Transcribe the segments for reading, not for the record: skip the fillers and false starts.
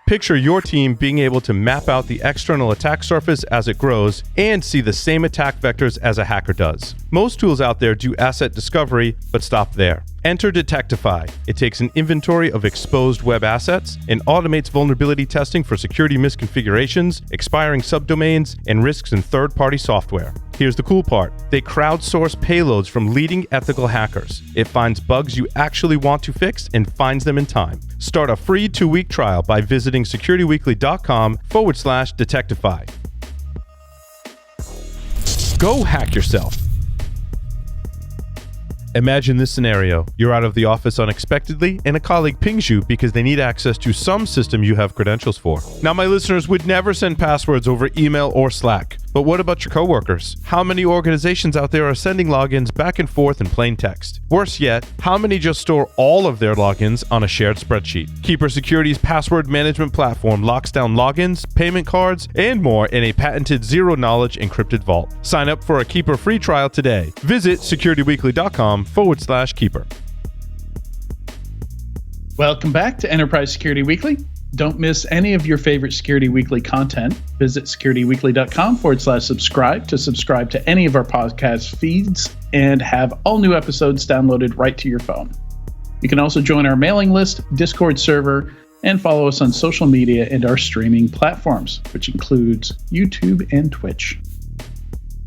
Picture your team being able to map out the external attack surface as it grows and see the same attack vectors as a hacker does. Most tools out there do asset discovery, but stop there. Enter Detectify. It takes an inventory of exposed web assets and automates vulnerability testing for security misconfigurations, expiring subdomains, and risks in third-party software. Here's the cool part. They crowdsource payloads from leading ethical hackers. It finds bugs you actually want to fix and finds them in time. Start a free 2-week trial by visiting securityweekly.com/Detectify. Go hack yourself. Imagine this scenario. You're out of the office unexpectedly, and a colleague pings you because they need access to some system you have credentials for. Now, my listeners would never send passwords over email or Slack. But what about your coworkers? How many organizations out there are sending logins back and forth in plain text? Worse yet, how many just store all of their logins on a shared spreadsheet? Keeper Security's password management platform locks down logins, payment cards, and more in a patented zero-knowledge encrypted vault. Sign up for a Keeper free trial today. Visit securityweekly.com/Keeper. Welcome back to Enterprise Security Weekly. Don't miss any of your favorite Security Weekly content. Visit securityweekly.com/subscribe to subscribe to any of our podcast feeds and have all new episodes downloaded right to your phone. You can also join our mailing list, Discord server, and follow us on social media and our streaming platforms, which includes YouTube and Twitch.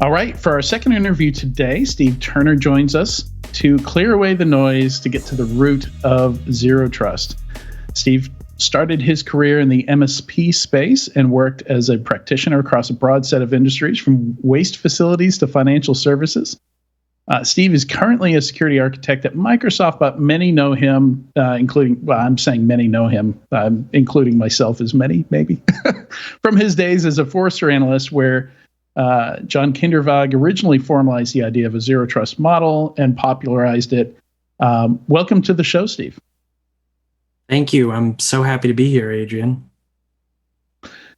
All right, for our second interview today, Steve Turner joins us to clear away the noise to get to the root of zero trust. Steve started his career in the MSP space and worked as a practitioner across a broad set of industries, from waste facilities to financial services. Steve is currently a security architect at Microsoft, but many know him, I'm saying many know him, including myself as many, maybe, from his days as a Forrester analyst, where John Kindervag originally formalized the idea of a zero trust model and popularized it. Welcome to the show, Steve. Thank you. I'm so happy to be here, Adrian.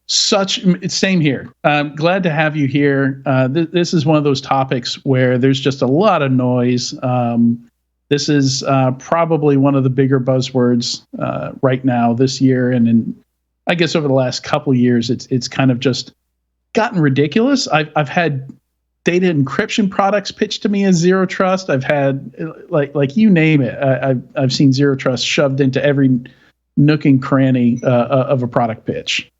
Same here. Glad to have you here. This is one of those topics where there's just a lot of noise. This is probably one of the bigger buzzwords right now this year, and I guess over the last couple of years, it's kind of just gotten ridiculous. I've had data encryption products pitched to me as zero trust. I've had like you name it. I've seen zero trust shoved into every nook and cranny of a product pitch.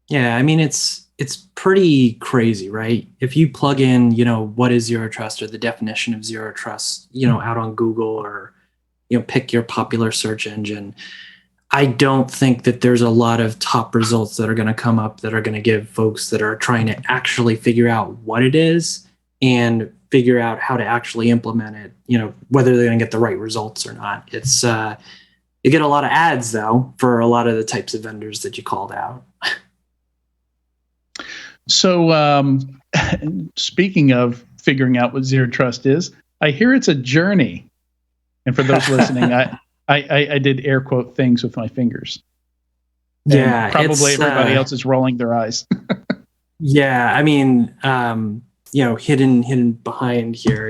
Yeah, I mean it's pretty crazy, right? If you plug in, what is zero trust or the definition of zero trust, out on Google or pick your popular search engine, I don't think that there's a lot of top results that are going to come up that are going to give folks that are trying to actually figure out what it is and figure out how to actually implement it, whether they're going to get the right results or not. It's you get a lot of ads, though, for a lot of the types of vendors that you called out. So speaking of figuring out what zero trust is, I hear it's a journey. And for those listening, I did air quote things with my fingers. Yeah, and probably everybody else is rolling their eyes. Yeah, I mean, hidden behind here,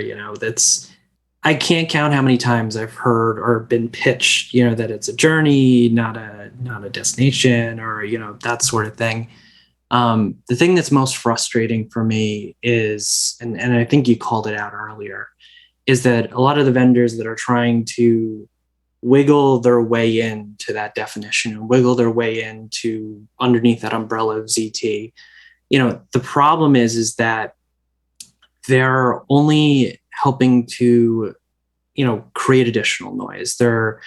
I can't count how many times I've heard or been pitched, that it's a journey, not a destination, or that sort of thing. The thing that's most frustrating for me is, and I think you called it out earlier, is that a lot of the vendors that are trying to wiggle their way into that definition and wiggle their way into underneath that umbrella of ZT. The problem is that they're only helping to, create additional noise. They're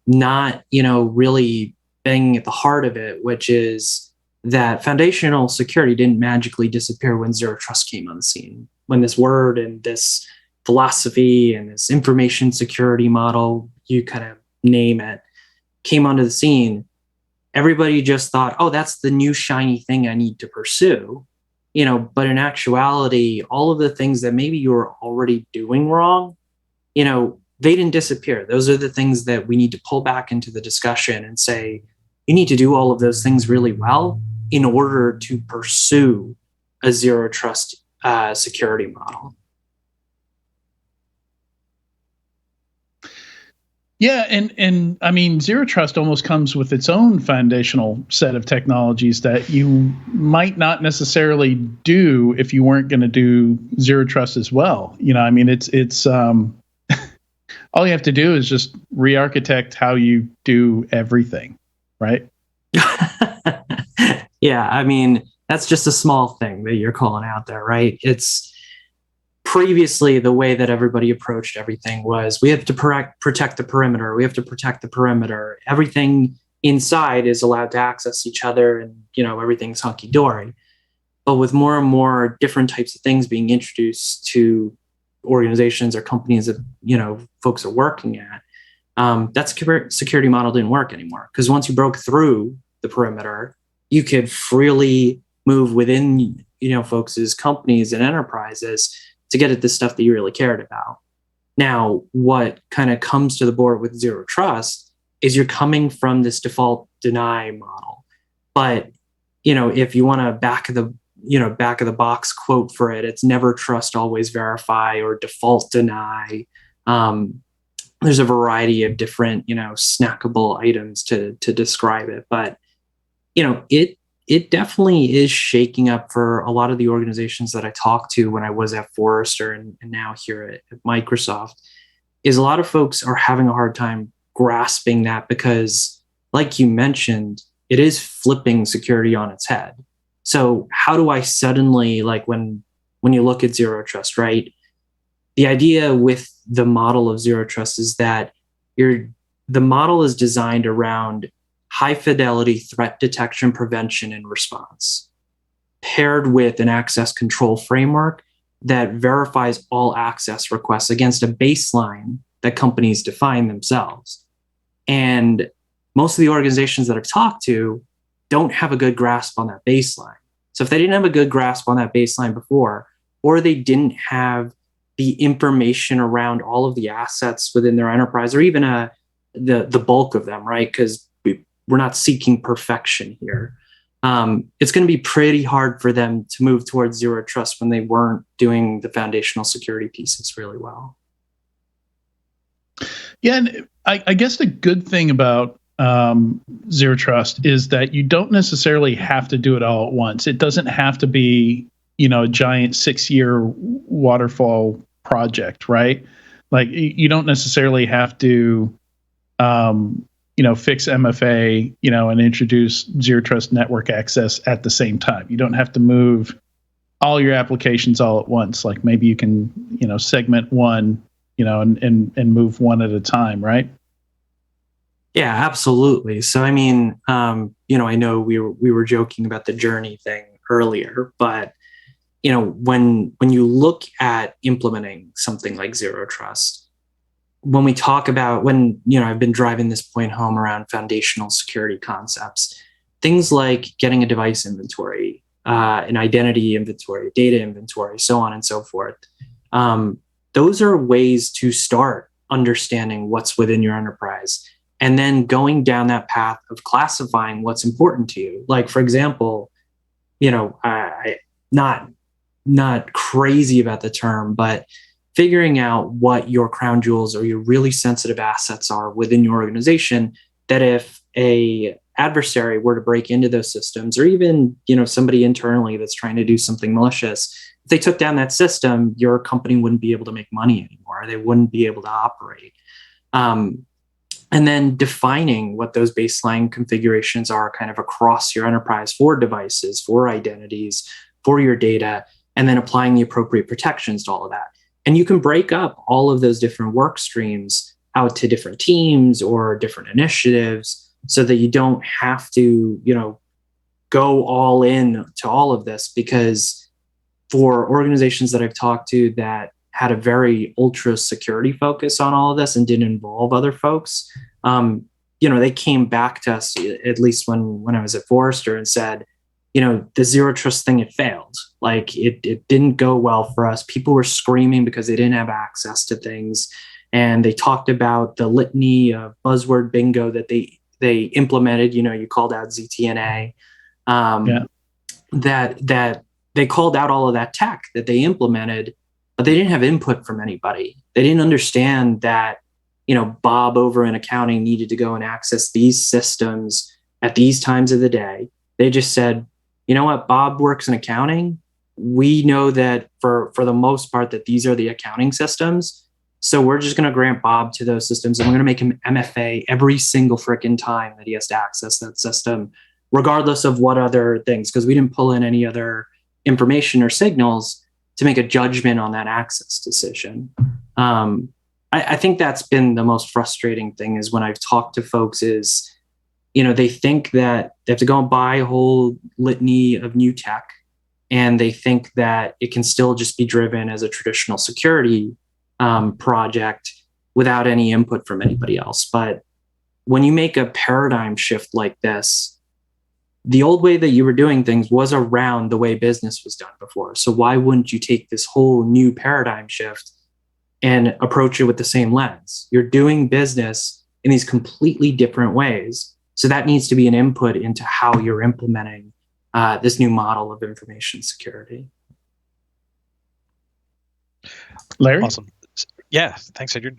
not, really banging at the heart of it, which is that foundational security didn't magically disappear when zero trust came on the scene. When this word and this philosophy and this information security model, you kind of name it, came onto the scene, everybody just thought, oh, that's the new shiny thing I need to pursue. But in actuality, all of the things that maybe you were already doing wrong, they didn't disappear. Those are the things that we need to pull back into the discussion and say, you need to do all of those things really well in order to pursue a zero trust security model. Yeah, and I mean, Zero Trust almost comes with its own foundational set of technologies that you might not necessarily do if you weren't going to do Zero Trust as well. I mean, it's all you have to do is just re-architect how you do everything, right? Yeah, I mean, that's just a small thing that you're calling out there, right? It's previously the way that everybody approached everything was we have to protect the perimeter. We have to protect the perimeter. Everything inside is allowed to access each other, and everything's hunky dory. But with more and more different types of things being introduced to organizations or companies that folks are working at, that security model didn't work anymore, because once you broke through the perimeter, you could freely move within folks' companies and enterprises to get at the stuff that you really cared about. Now, what kind of comes to the board with Zero Trust is you're coming from this default deny model. But, if you want a back of the box quote for it, it's never trust, always verify, or default deny. There's a variety of different, snackable items to describe it. But, it definitely is shaking up for a lot of the organizations that I talked to when I was at Forrester and now here at Microsoft, is a lot of folks are having a hard time grasping that, because like you mentioned, it is flipping security on its head. So how do I suddenly, like when you look at Zero Trust, right? The idea with the model of Zero Trust is that the model is designed around high fidelity threat detection, prevention, and response, paired with an access control framework that verifies all access requests against a baseline that companies define themselves. And most of the organizations that I've talked to don't have a good grasp on that baseline. So if they didn't have a good grasp on that baseline before, or they didn't have the information around all of the assets within their enterprise, or even the bulk of them, right? Because we're not seeking perfection here. It's going to be pretty hard for them to move towards Zero Trust when they weren't doing the foundational security pieces really well. Yeah, and I guess the good thing about Zero Trust is that you don't necessarily have to do it all at once. It doesn't have to be, a giant 6-year waterfall project, right? Like you don't necessarily have to fix MFA, and introduce Zero Trust network access at the same time. You don't have to move all your applications all at once. Like maybe you can, segment one, and move one at a time, right? Yeah, absolutely. So, I mean, I know we were joking about the journey thing earlier, but, when you look at implementing something like Zero Trust, when we talk about I've been driving this point home around foundational security concepts, things like getting a device inventory, an identity inventory, data inventory, so on and so forth. Those are ways to start understanding what's within your enterprise, and then going down that path of classifying what's important to you. Like, for example, I not crazy about the term, but figuring out what your crown jewels or your really sensitive assets are within your organization, that if a adversary were to break into those systems, or even, somebody internally that's trying to do something malicious, if they took down that system, your company wouldn't be able to make money anymore. They wouldn't be able to operate. And then defining what those baseline configurations are kind of across your enterprise for devices, for identities, for your data, and then applying the appropriate protections to all of that. And you can break up all of those different work streams out to different teams or different initiatives, so that you don't have to, go all in to all of this. Because for organizations that I've talked to that had a very ultra security focus on all of this and didn't involve other folks, they came back to us, at least when I was at Forrester, and said, the Zero Trust thing, it failed. Like it didn't go well for us. People were screaming because they didn't have access to things. And they talked about the litany of buzzword bingo that they implemented. You called out ZTNA. That they called out all of that tech that they implemented, but they didn't have input from anybody. They didn't understand that Bob over in accounting needed to go and access these systems at these times of the day. They just said, you know what, Bob works in accounting. We know that for the most part that these are the accounting systems. So we're just going to grant Bob to those systems, and we're going to make him MFA every single freaking time that he has to access that system, regardless of what other things, because we didn't pull in any other information or signals to make a judgment on that access decision. I think that's been the most frustrating thing is when I've talked to folks is, they think that they have to go and buy a whole litany of new tech, and they think that it can still just be driven as a traditional security project without any input from anybody else. But when you make a paradigm shift like this, the old way that you were doing things was around the way business was done before. So why wouldn't you take this whole new paradigm shift and approach it with the same lens? You're doing business in these completely different ways. So that needs to be an input into how you're implementing this new model of information security. Larry? Awesome. Yeah, thanks, Adrian.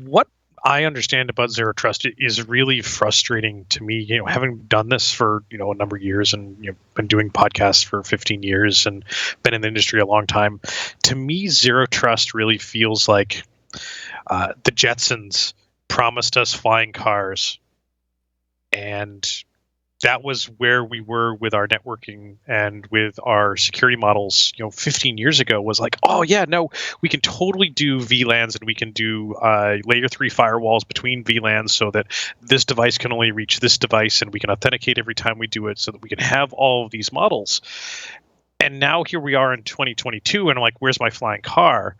What I understand about Zero Trust is really frustrating to me. Having done this for a number of years, and been doing podcasts for 15 years, and been in the industry a long time. To me, Zero Trust really feels like the Jetsons promised us flying cars, and that was where we were with our networking and with our security models 15 years ago. Was like, oh yeah, no, we can totally do VLANs, and we can do layer 3 firewalls between VLANs so that this device can only reach this device, and we can authenticate every time we do it so that we can have all of these models. And now here we are in 2022, and I'm like, where's my flying car?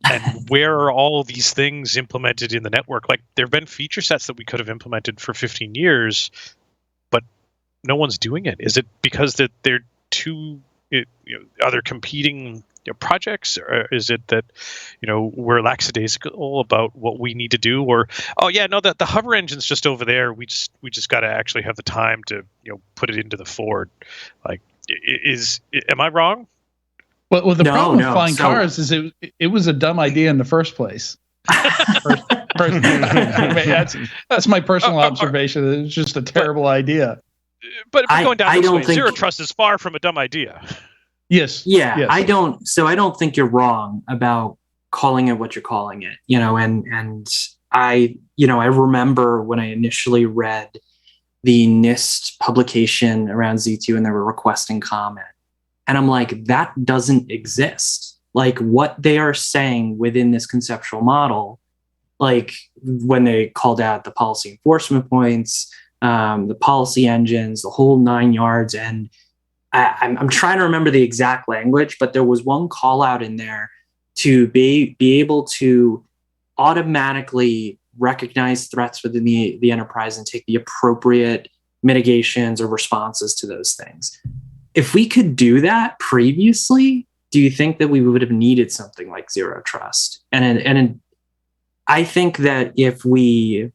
And where are all these things implemented in the network? Like, there have been feature sets that we could have implemented for 15 years, but no one's doing it. Is it because that they're too, are there competing projects, or is it that we're lackadaisical about what we need to do, or oh yeah, no, that the hover engine's just over there. We just got to actually have the time to put it into the Ford. Like, am I wrong? Well, the problem with flying cars is it was a dumb idea in the first place. That's my personal observation. It's just a terrible idea. But going down this way, Zero Trust is far from a dumb idea. Yes. Yeah, yes. I don't think you're wrong about calling it what you're calling it. And I remember when I initially read the NIST publication around Z2 and they were requesting comment. And I'm like, that doesn't exist. Like, what they are saying within this conceptual model, like when they called out the policy enforcement points, the policy engines, the whole 9 yards. And I'm trying to remember the exact language, but there was one call out in there to be able to automatically recognize threats within the enterprise and take the appropriate mitigations or responses to those things. If we could do that previously, do you think that we would have needed something like Zero Trust? And I think that if we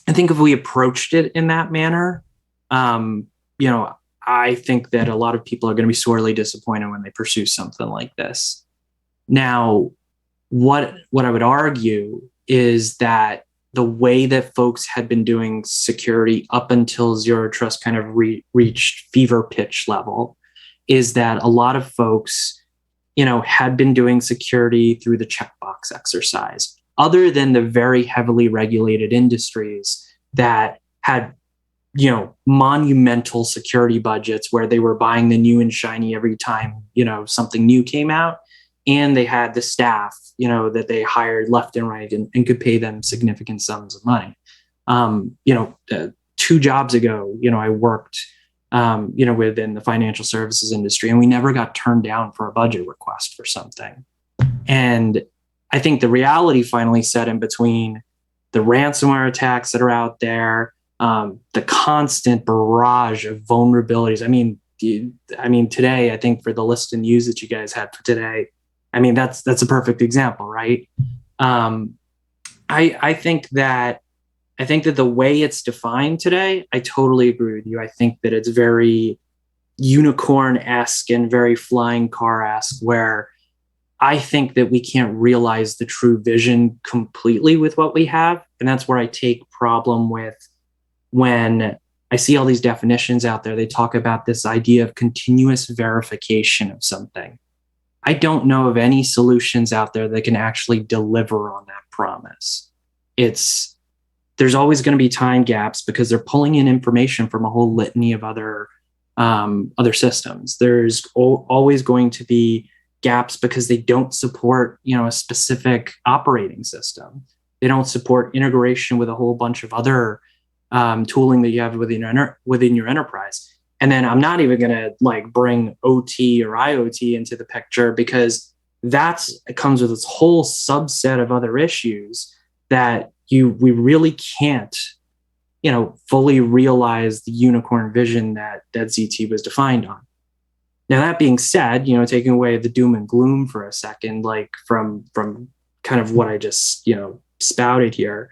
approached it in that manner, I think that a lot of people are going to be sorely disappointed when they pursue something like this. Now, what I would argue is that the way that folks had been doing security up until Zero Trust kind of reached fever pitch level is that a lot of folks, had been doing security through the checkbox exercise, other than the very heavily regulated industries that had, monumental security budgets where they were buying the new and shiny every time, something new came out. And they had the staff, that they hired left and right and could pay them significant sums of money. 2 jobs ago, I worked, within the financial services industry, and we never got turned down for a budget request for something. And I think the reality finally set in between the ransomware attacks that are out there, the constant barrage of vulnerabilities. I mean, today, I think for the list of news that you guys had for today, that's a perfect example, right? I think that the way it's defined today, I totally agree with you. I think that it's very unicorn-esque and very flying car-esque, where I think that we can't realize the true vision completely with what we have. And that's where I take problem with when I see all these definitions out there. They talk about this idea of continuous verification of something. I don't know of any solutions out there that can actually deliver on that promise. There's always going to be time gaps because they're pulling in information from a whole litany of other systems. There's always going to be gaps because they don't support, a specific operating system. They don't support integration with a whole bunch of other tooling that you have within your enterprise. And then I'm not even going to bring OT or IoT into the picture, because it comes with this whole subset of other issues that we really can't, fully realize the unicorn vision that ZT was defined on. Now, that being said, taking away the doom and gloom for a second, from kind of what I just, spouted here,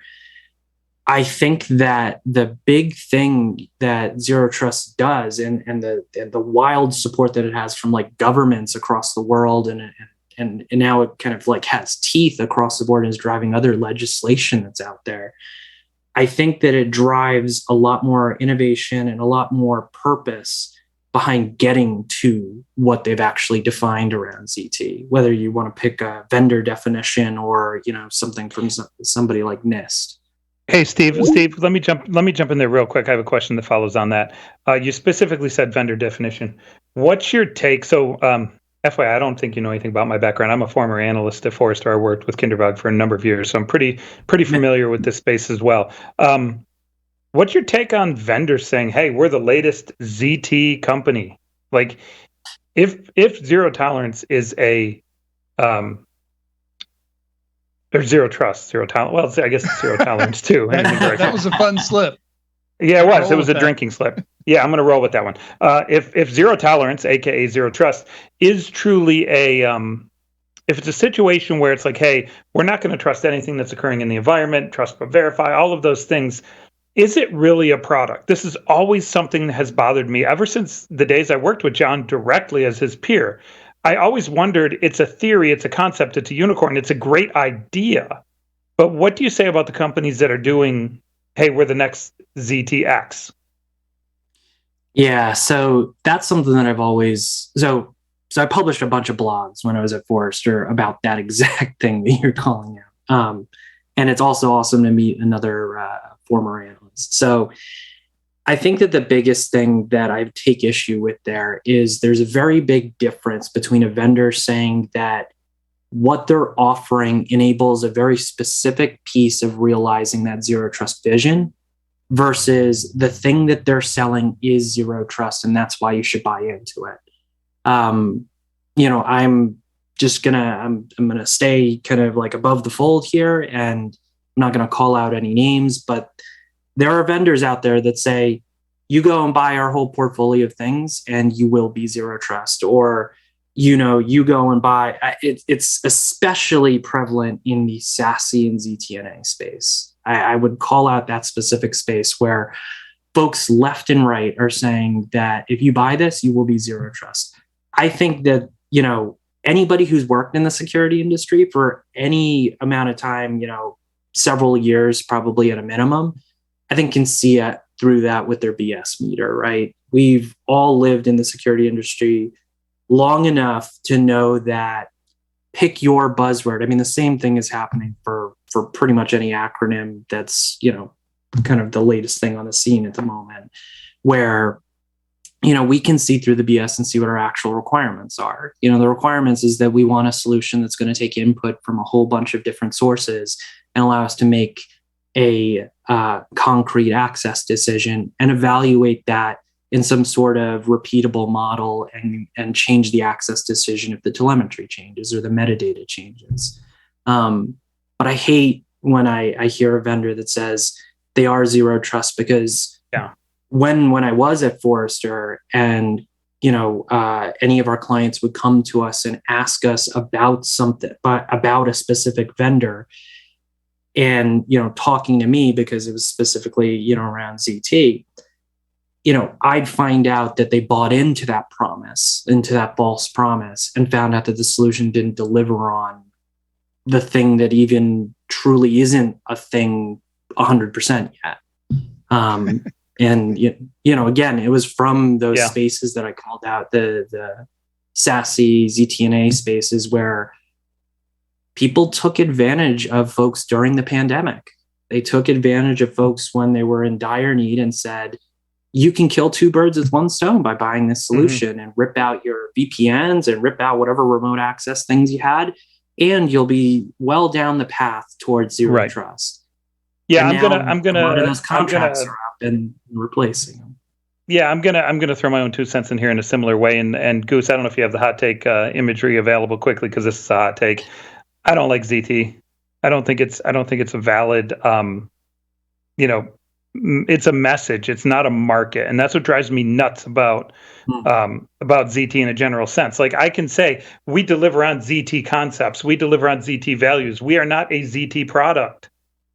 I think that the big thing that Zero Trust does, and the wild support that it has from governments across the world, and now it kind of has teeth across the board and is driving other legislation that's out there. I think that it drives a lot more innovation and a lot more purpose behind getting to what they've actually defined around ZT, whether you want to pick a vendor definition or, something from somebody like NIST. Hey, Steve, let me jump in there real quick. I have a question that follows on that. You specifically said vendor definition. What's your take? So, FYI, I don't think you know anything about my background. I'm a former analyst at Forrester. I worked with Kindervag for a number of years, so I'm pretty familiar with this space as well. What's your take on vendors saying, "Hey, we're the latest ZT company"? If zero tolerance is or zero trust, zero tolerance. Well, I guess it's zero tolerance too. That was a fun slip. Yeah, it was. It was a drinking slip. Yeah, I'm going to roll with that one. If zero tolerance, aka zero trust, is truly if it's a situation where it's hey, we're not going to trust anything that's occurring in the environment, trust but verify, all of those things, is it really a product? This is always something that has bothered me ever since the days I worked with John directly as his peer. I always wondered, it's a theory, it's a concept, it's a unicorn, it's a great idea. But what do you say about the companies that are doing, hey, we're the next ZTX? Yeah, so that's something that I've always... So I published a bunch of blogs when I was at Forrester about that exact thing that you're calling out. And it's also awesome to meet another former analyst. So I think that the biggest thing that I take issue with there is there's a very big difference between a vendor saying that what they're offering enables a very specific piece of realizing that zero trust vision versus the thing that they're selling is zero trust, and that's why you should buy into it. I'm gonna stay kind of above the fold here, and I'm not gonna call out any names, but there are vendors out there that say, you go and buy our whole portfolio of things and you will be zero trust, or you go and buy it's especially prevalent in the SASE and ZTNA space. I would call out that specific space where folks left and right are saying that if you buy this, you will be zero trust. I think that, anybody who's worked in the security industry for any amount of time, several years, probably at a minimum, I think can see it through that with their BS meter, right? We've all lived in the security industry long enough to know that pick your buzzword. I mean, the same thing is happening for pretty much any acronym that's, kind of the latest thing on the scene at the moment, where, we can see through the BS and see what our actual requirements are. The requirements is that we want a solution that's going to take input from a whole bunch of different sources and allow us to make a concrete access decision and evaluate that in some sort of repeatable model and change the access decision if the telemetry changes or the metadata changes. But I hate when I hear a vendor that says they are zero trust, because when I was at Forrester and any of our clients would come to us and ask us about something, about a specific vendor, and talking to me because it was specifically around ZT, I'd find out that they bought into that promise, into that false promise, and found out that the solution didn't deliver on the thing that even truly isn't a thing 100% yet. And again, it was from those spaces that I called out, the SASE, ZTNA spaces, where people took advantage of folks during the pandemic. They took advantage of folks when they were in dire need and said, you can kill two birds with one stone by buying this solution and rip out your VPNs and rip out whatever remote access things you had, and you'll be well down the path towards zero trust. Yeah, and I'm gonna. A lot of those contracts are up and replacing them. Yeah, I'm gonna throw my own 2 cents in here in a similar way. And Goose, I don't know if you have the hot take imagery available quickly, because this is a hot take. I don't like ZT. I don't think it's a valid. It's a message. It's not a market, and that's what drives me nuts about ZT in a general sense. Like, I can say we deliver on ZT concepts, we deliver on ZT values. We are not a ZT product.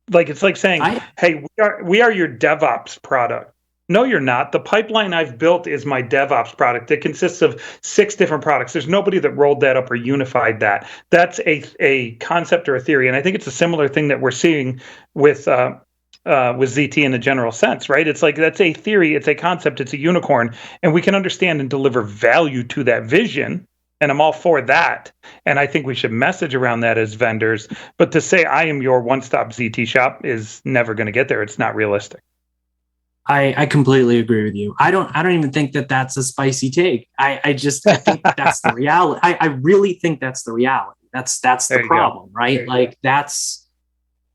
Like, it's like saying, hey, we are your DevOps product. No, you're not. The pipeline I've built is my DevOps product. It consists of 6 different products. There's nobody that rolled that up or unified that. That's a concept or a theory, and I think it's a similar thing that we're seeing with ZT in a general sense, right? It's like, that's a theory, it's a concept, it's a unicorn, and we can understand and deliver value to that vision, and I'm all for that. And I think we should message around that as vendors. But to say I am your one-stop ZT shop is never going to get there. It's not realistic. I completely agree with you. I don't even think that that's a spicy take. I think that's the reality. I really think that's the reality. That's the problem, right? Like, that's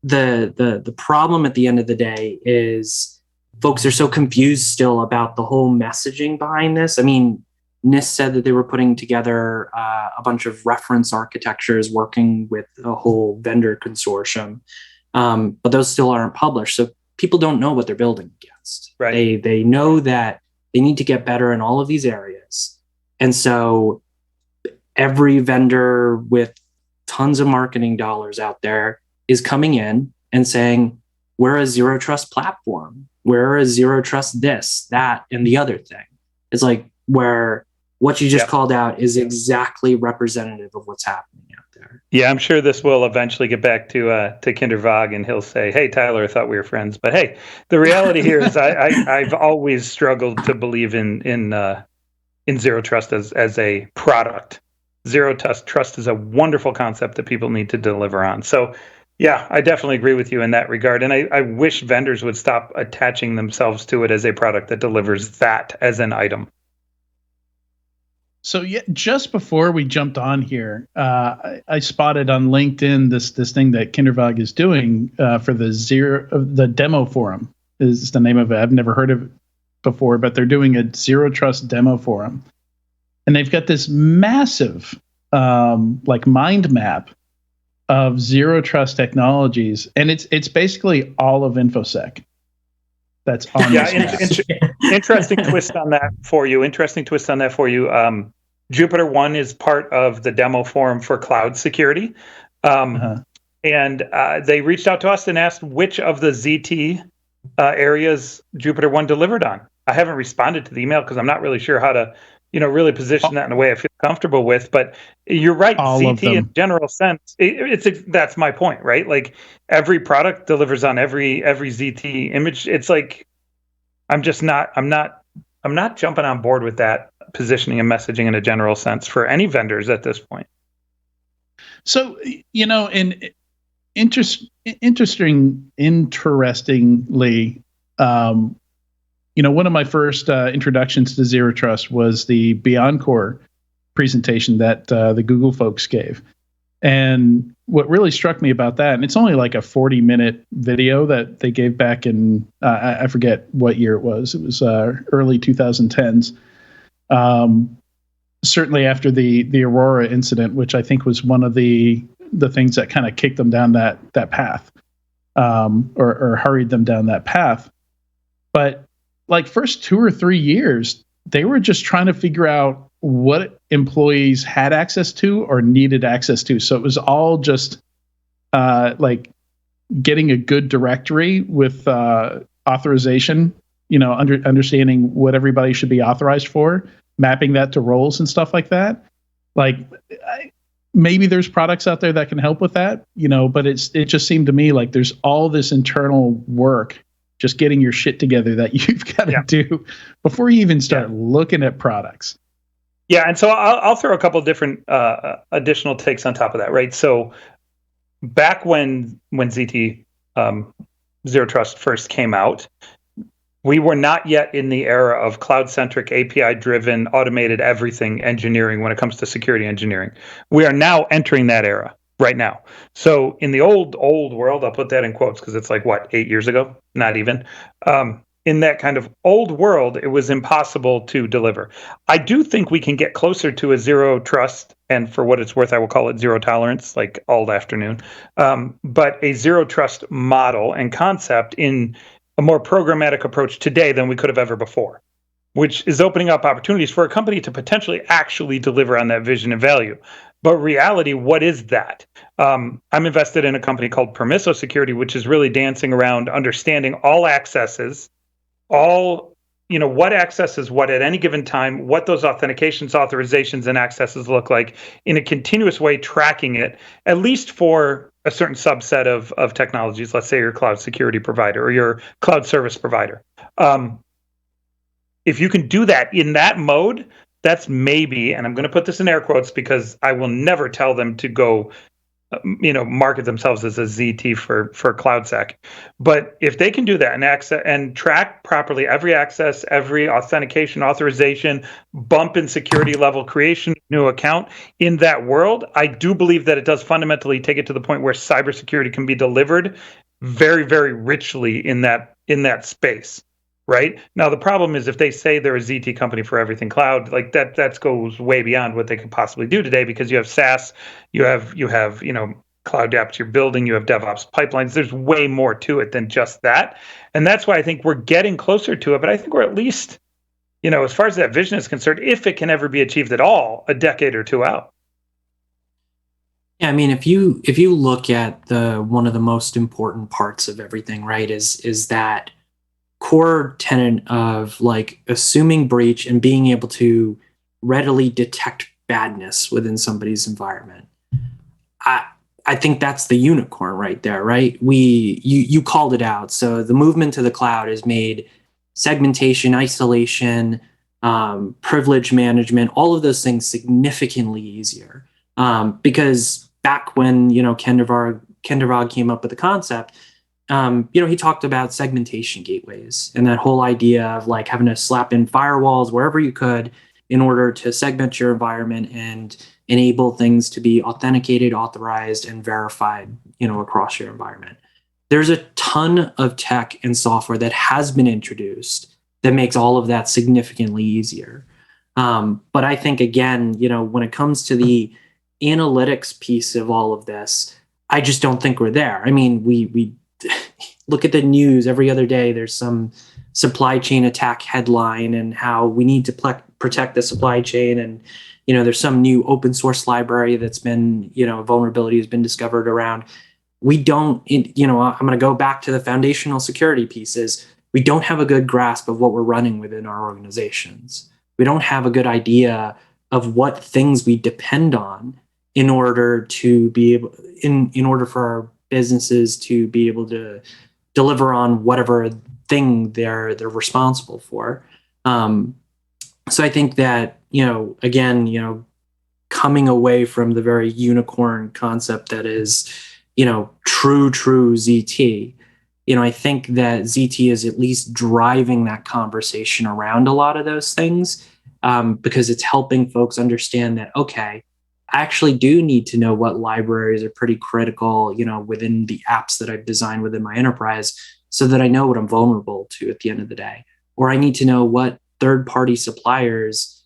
the problem at the end of the day is folks are so confused still about the whole messaging behind this. I mean, NIST said that they were putting together a bunch of reference architectures working with a whole vendor consortium, but those still aren't published. So people don't know what they're building against. Right. They know that they need to get better in all of these areas. And so every vendor with tons of marketing dollars out there is coming in and saying, we're a zero trust platform. We're a zero trust this, that, and the other thing. It's like, where what you just called out is exactly representative of what's happening out there. Yeah, I'm sure this will eventually get back to Kindervag, and he'll say, hey, Tyler, I thought we were friends. But hey, the reality here is I've always struggled to believe in zero trust as a product. Zero trust is a wonderful concept that people need to deliver on. So yeah, I definitely agree with you in that regard. And I wish vendors would stop attaching themselves to it as a product that delivers that as an item. So yeah, just before we jumped on here, I spotted on LinkedIn this thing that Kindervag is doing for the demo forum is the name of it. I've never heard of it before, but they're doing a zero trust demo forum, and they've got this massive mind map of zero trust technologies, and it's basically all of InfoSec. That's on interesting twist on that for you. Jupiter One is part of the demo forum for cloud security. And they reached out to us and asked which of the ZT areas Jupiter One delivered on. I haven't responded to the email because I'm not really sure how to, really position that in a way I feel comfortable with. But you're right. All ZT in general sense, that's my point, right? Like, every product delivers on every ZT image. It's like, I'm not jumping on board with that positioning and messaging in a general sense for any vendors at this point. So, interestingly, one of my first introductions to zero trust was the BeyondCore presentation that the Google folks gave. And what really struck me about that, and it's only like a 40-minute video that they gave back in, I forget what year it was. It was early 2010s. Certainly after the Aurora incident, which I think was one of the things that kind of kicked them down that path, or hurried them down that path. But like, first 2 or 3 years, they were just trying to figure out what employees had access to or needed access to. So it was all just like getting a good directory with authorization, understanding what everybody should be authorized for, mapping that to roles and stuff like that. Like, maybe there's products out there that can help with that, but it just seemed to me like there's all this internal work, just getting your shit together that you've got to do before you even start looking at products. Yeah, and so I'll throw a couple of different additional takes on top of that, right? So back when ZT Zero Trust first came out, we were not yet in the era of cloud-centric, API-driven, automated everything engineering when it comes to security engineering. We are now entering that era right now. So in the old world, I'll put that in quotes because it's like, 8 years ago? Not even. In that kind of old world, it was impossible to deliver. I do think we can get closer to a zero trust, and for what it's worth, I will call it zero tolerance, like all afternoon. But a zero trust model and concept in a more programmatic approach today than we could have ever before, which is opening up opportunities for a company to potentially actually deliver on that vision and value. But reality, what is that? I'm invested in a company called Permisso Security, which is really dancing around understanding all accesses, what accesses what at any given time, what those authentications, authorizations, and accesses look like in a continuous way, tracking it, at least for a certain subset of technologies. Let's say your cloud security provider or your cloud service provider. If you can do that in that mode, that's maybe, and I'm going to put this in air quotes because I will never tell them to go, market themselves as a ZT for CloudSec. But if they can do that and access and track properly every access, every authentication, authorization, bump in security level creation, new account in that world, I do believe that it does fundamentally take it to the point where cybersecurity can be delivered very, very richly in that space. Right now, the problem is if they say they're a ZT company for everything cloud, like that goes way beyond what they could possibly do today, because you have SaaS, you have cloud apps you're building, you have DevOps pipelines. There's way more to it than just that, and that's why I think we're getting closer to it. But I think we're at least, as far as that vision is concerned, if it can ever be achieved at all, a decade or two out. Yeah, I mean, if you look at one of the most important parts of everything, right, is that core tenet of like assuming breach and being able to readily detect badness within somebody's environment. I think that's the unicorn right there, right? You called it out. So the movement to the cloud has made segmentation, isolation, privilege management, all of those things significantly easier. Because back when Kindervag came up with the concept, he talked about segmentation gateways and that whole idea of like having to slap in firewalls wherever you could in order to segment your environment and enable things to be authenticated, authorized, and verified, across your environment. There's a ton of tech and software that has been introduced that makes all of that significantly easier. But I think, again, when it comes to the analytics piece of all of this, I just don't think we're there. I mean, we look at the news every other day. There's some supply chain attack headline and how we need to protect the supply chain. And, there's some new open source library that's been, vulnerability has been discovered around. We don't, I'm going to go back to the foundational security pieces. We don't have a good grasp of what we're running within our organizations. We don't have a good idea of what things we depend on in order to be able, in order for our businesses to be able to deliver on whatever thing they're responsible for. So I think that, again, coming away from the very unicorn concept that is, true ZT, I think that ZT is at least driving that conversation around a lot of those things, because it's helping folks understand that, okay, I actually do need to know what libraries are pretty critical, within the apps that I've designed within my enterprise so that I know what I'm vulnerable to at the end of the day. Or I need to know what third-party suppliers,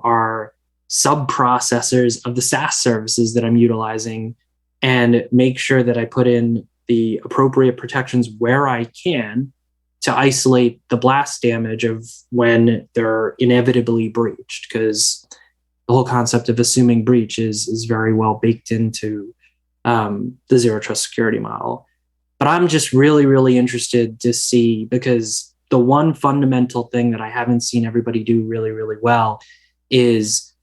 are sub-processors of the SaaS services that I'm utilizing, and make sure that I put in the appropriate protections where I can to isolate the blast damage of when they're inevitably breached, because the whole concept of assuming breach is very well baked into the zero trust security model. But I'm just really, really interested to see, because the one fundamental thing that I haven't seen everybody do really, really well is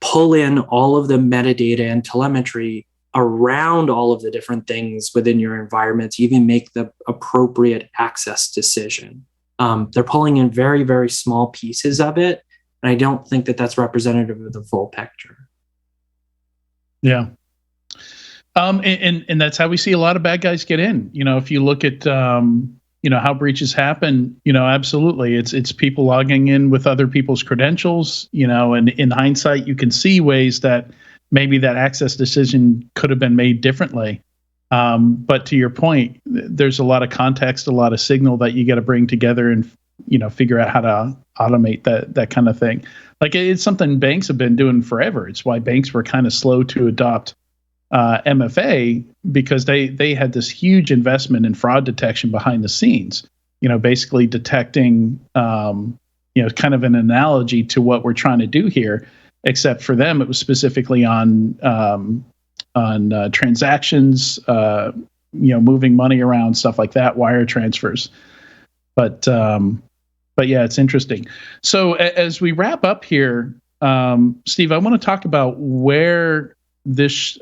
pull in all of the metadata and telemetry around all of the different things within your environment to even make the appropriate access decision. They're pulling in very, very small pieces of it, and I don't think that that's representative of the full picture. Yeah. And that's how we see a lot of bad guys get in. If you look at, how breaches happen, absolutely. It's people logging in with other people's credentials, and in hindsight, you can see ways that maybe that access decision could have been made differently. But to your point, there's a lot of context, a lot of signal that you got to bring together and, figure out how to automate that kind of thing. Like it's something banks have been doing forever. It's why banks were kind of slow to adopt MFA, because they had this huge investment in fraud detection behind the scenes, basically detecting, kind of an analogy to what we're trying to do here, except for them, it was specifically on transactions, moving money around, stuff like that, wire transfers. But yeah, it's interesting. So as we wrap up here, Steve, I want to talk about where this,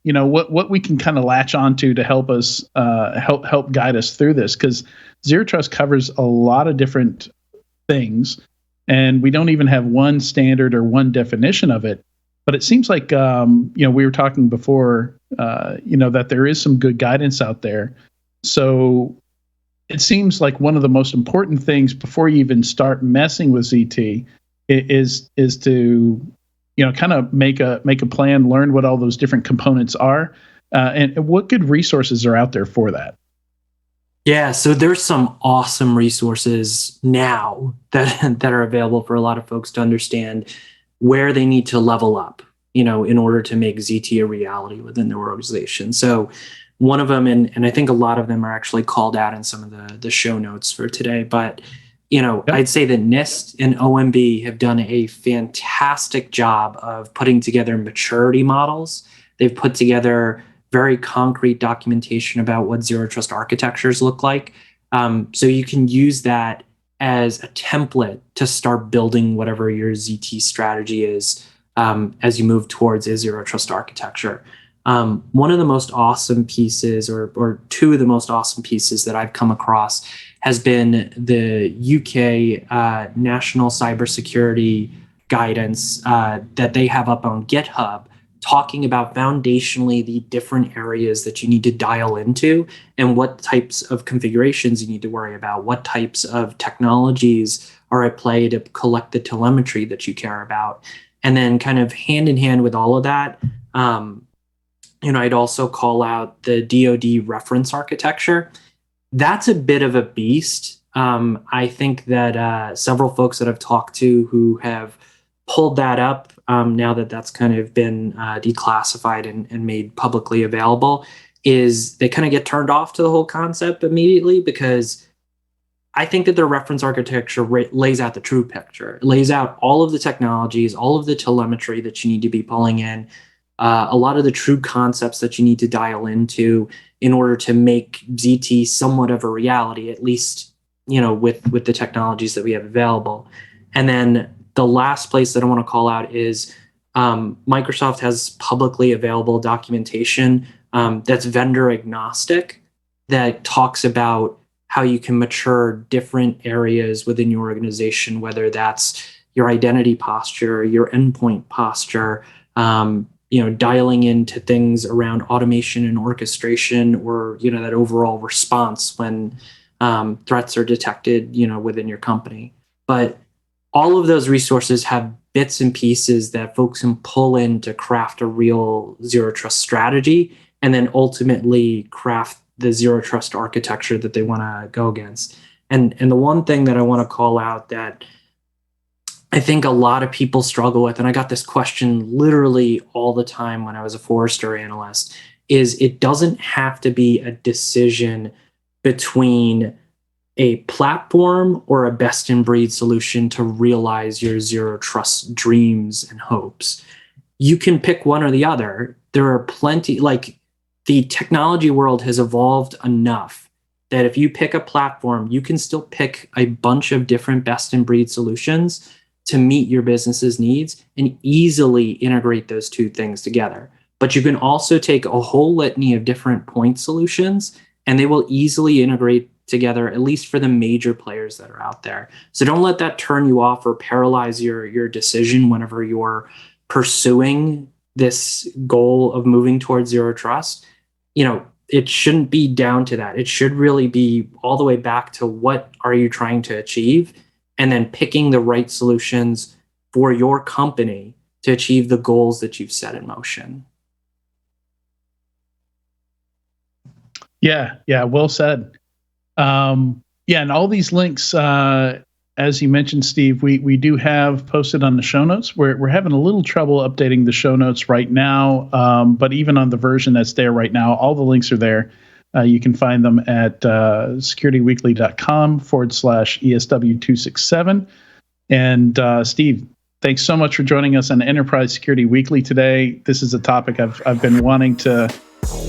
what we can kind of latch onto to help us, help guide us through this, because Zero Trust covers a lot of different things, and we don't even have one standard or one definition of it. But it seems like, we were talking before, that there is some good guidance out there. So it seems like one of the most important things before you even start messing with ZT is to, kind of make a plan, learn what all those different components are, and what good resources are out there for that. Yeah, so there's some awesome resources now that are available for a lot of folks to understand where they need to level up, in order to make ZT a reality within their organization. So one of them, and I think a lot of them are actually called out in some of the show notes for today, but I'd say that NIST and OMB have done a fantastic job of putting together maturity models. They've put together very concrete documentation about what zero trust architectures look like. So you can use that as a template to start building whatever your ZT strategy is as you move towards a zero trust architecture. One of the most awesome pieces, or two of the most awesome pieces that I've come across, has been the UK National Cybersecurity guidance that they have up on GitHub, talking about foundationally the different areas that you need to dial into and what types of configurations you need to worry about, what types of technologies are at play to collect the telemetry that you care about. And then kind of hand in hand with all of that, I'd also call out the DoD Reference Architecture. That's a bit of a beast. I think that several folks that I've talked to who have pulled that up, now that that's kind of been declassified and made publicly available, is they kind of get turned off to the whole concept immediately, because I think that their reference architecture lays out the true picture. It lays out all of the technologies, all of the telemetry that you need to be pulling in, a lot of the true concepts that you need to dial into in order to make ZT somewhat of a reality, at least, with the technologies that we have available. And then the last place that I want to call out is Microsoft has publicly available documentation that's vendor agnostic, that talks about how you can mature different areas within your organization, whether that's your identity posture, your endpoint posture, dialing into things around automation and orchestration, or, that overall response when threats are detected, within your company. But all of those resources have bits and pieces that folks can pull in to craft a real zero trust strategy, and then ultimately craft the zero trust architecture that they want to go against. And the one thing that I want to call out that I think a lot of people struggle with, and I got this question literally all the time when I was a Forrester analyst, is it doesn't have to be a decision between a platform or a best-in-breed solution to realize your zero trust dreams and hopes. You can pick one or the other. There are plenty, like the technology world has evolved enough that if you pick a platform, you can still pick a bunch of different best-in-breed solutions to meet your business's needs and easily integrate those two things together. But you can also take a whole litany of different point solutions, and they will easily integrate together, at least for the major players that are out there. So don't let that turn you off or paralyze your decision whenever you're pursuing this goal of moving towards zero trust. It shouldn't be down to that. It should really be all the way back to what are you trying to achieve, and then picking the right solutions for your company to achieve the goals that you've set in motion. Yeah, well said. And all these links, as you mentioned, Steve, we do have posted on the show notes. We're having a little trouble updating the show notes right now, but even on the version that's there right now, all the links are there. You can find them at securityweekly.com/ESW267. And Steve, thanks so much for joining us on Enterprise Security Weekly today. This is a topic I've been wanting to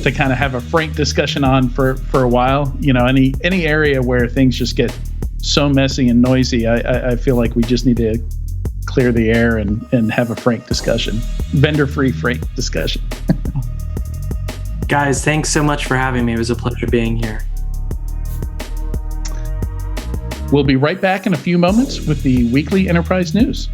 kind of have a frank discussion on for a while. Any area where things just get so messy and noisy, I feel like we just need to clear the air and have a frank discussion, vendor-free frank discussion. Guys, thanks so much for having me. It was a pleasure being here. We'll be right back in a few moments with the weekly enterprise news.